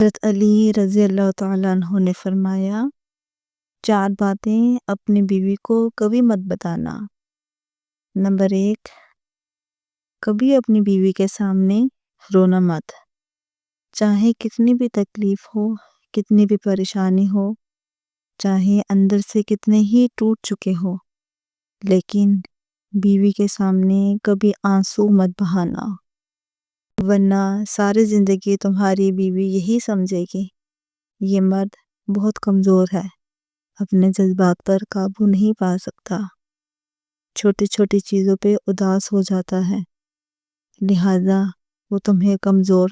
حضرت علی رضی اللہ تعالیٰ عنہ نے فرمایا، 4 باتیں اپنی بیوی کو کبھی مت بتانا۔ نمبر 1، کبھی اپنی بیوی کے سامنے رونا مت۔ چاہے کتنی بھی تکلیف ہو، کتنی بھی پریشانی ہو، چاہے اندر سے کتنے ہی ٹوٹ چکے ہو، لیکن بیوی کے سامنے کبھی آنسو مت بہانا، ورنہ ساری زندگی تمہاری بیوی یہی سمجھے گی یہ مرد بہت کمزور ہے، اپنے جذبات پر قابو نہیں پا سکتا، چھوٹی چھوٹی چیزوں پہ اداس ہو جاتا ہے، لہذا وہ تمہیں کمزور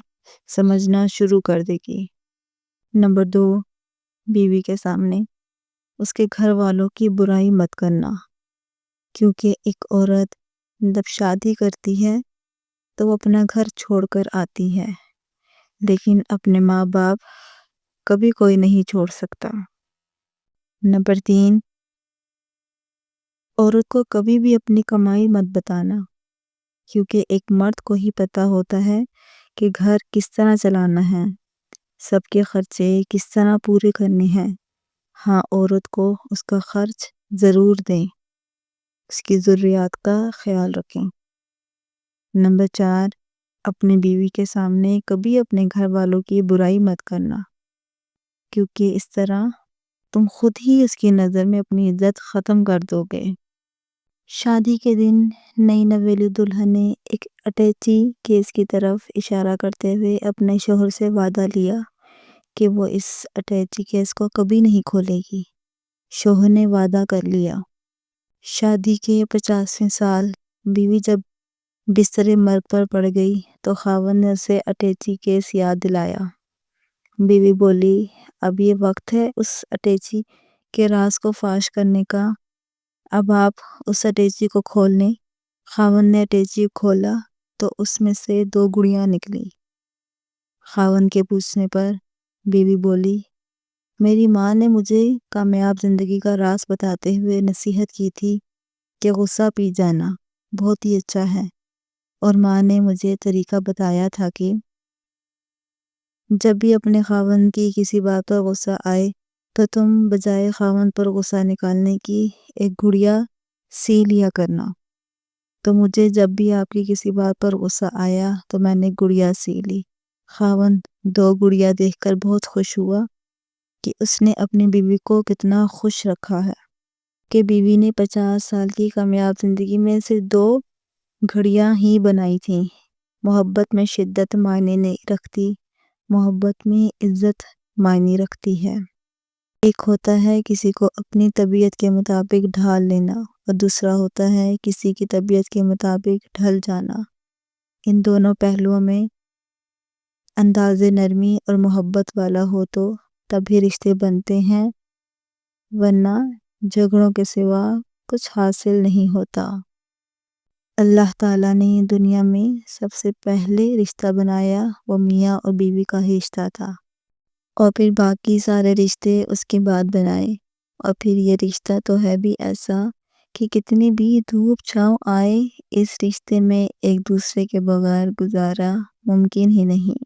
سمجھنا شروع کر دے گی۔ نمبر 2، بیوی کے سامنے اس کے گھر والوں کی برائی مت کرنا، کیونکہ ایک عورت جب شادی کرتی ہے تو وہ اپنا گھر چھوڑ کر آتی ہے، لیکن اپنے ماں باپ کبھی کوئی نہیں چھوڑ سکتا۔ نمبر 3، عورت کو کبھی بھی اپنی کمائی مت بتانا، کیونکہ ایک مرد کو ہی پتہ ہوتا ہے کہ گھر کس طرح چلانا ہے، سب کے خرچے کس طرح پورے کرنے ہیں۔ ہاں، عورت کو اس کا خرچ ضرور دیں، اس کی ضروریات کا خیال رکھیں۔ نمبر 4، اپنی بیوی کے سامنے کبھی اپنے گھر والوں کی برائی مت کرنا، کیونکہ اس طرح تم خود ہی اس کی نظر میں اپنی عزت ختم کر دو گے۔ شادی کے دن نئی نویلی دلہن نے ایک اٹیچی کیس کی طرف اشارہ کرتے ہوئے اپنے شوہر سے وعدہ لیا کہ وہ اس اٹیچی کیس کو کبھی نہیں کھولے گی۔ شوہر نے وعدہ کر لیا۔ شادی کے 50ویں سال بیوی جب بستر مرگ پر پڑ گئی تو خاوند نے اسے اٹیچی کیس یاد دلایا۔ بیوی بولی، اب یہ وقت ہے اس اٹیچی کے راز کو فاش کرنے کا، اب آپ اس اٹیچی کو کھول لیں۔ خاوند نے اٹیچی کھولا تو اس میں سے 2 گڑیاں نکلی۔ خاوند کے پوچھنے پر بیوی بولی، میری ماں نے مجھے کامیاب زندگی کا راز بتاتے ہوئے نصیحت کی تھی کہ غصہ پی جانا بہت ہی اچھا ہے، اور ماں نے مجھے طریقہ بتایا تھا کہ جب بھی اپنے خاوند کی کسی بات پر غصہ آئے تو تم بجائے خاوند پر غصہ نکالنے کی ایک گڑیا سی لیا کرنا۔ تو مجھے جب بھی آپ کی کسی بات پر غصہ آیا تو میں نے گڑیا سی لی۔ خاوند 2 گڑیا دیکھ کر بہت خوش ہوا کہ اس نے اپنی بیوی کو کتنا خوش رکھا ہے، کہ بیوی نے 50 سال کی کامیاب زندگی میں صرف 2 گھڑیاں ہی بنائی تھیں۔ محبت میں شدت معنی نہیں رکھتی، محبت میں عزت معنی رکھتی ہے۔ ایک ہوتا ہے کسی کو اپنی طبیعت کے مطابق ڈھال لینا، اور دوسرا ہوتا ہے کسی کی طبیعت کے مطابق ڈھل جانا۔ ان دونوں پہلوؤں میں انداز نرمی اور محبت والا ہو تو تبھی رشتے بنتے ہیں، ورنہ جھگڑوں کے سوا کچھ حاصل نہیں ہوتا۔ اللہ تعالیٰ نے دنیا میں سب سے پہلے رشتہ بنایا وہ میاں اور بیوی کا ہی رشتہ تھا، اور پھر باقی سارے رشتے اس کے بعد بنائے، اور پھر یہ رشتہ تو ہے بھی ایسا کہ کتنی بھی دھوپ چھاؤں آئے اس رشتے میں ایک دوسرے کے بغیر گزارا ممکن ہی نہیں۔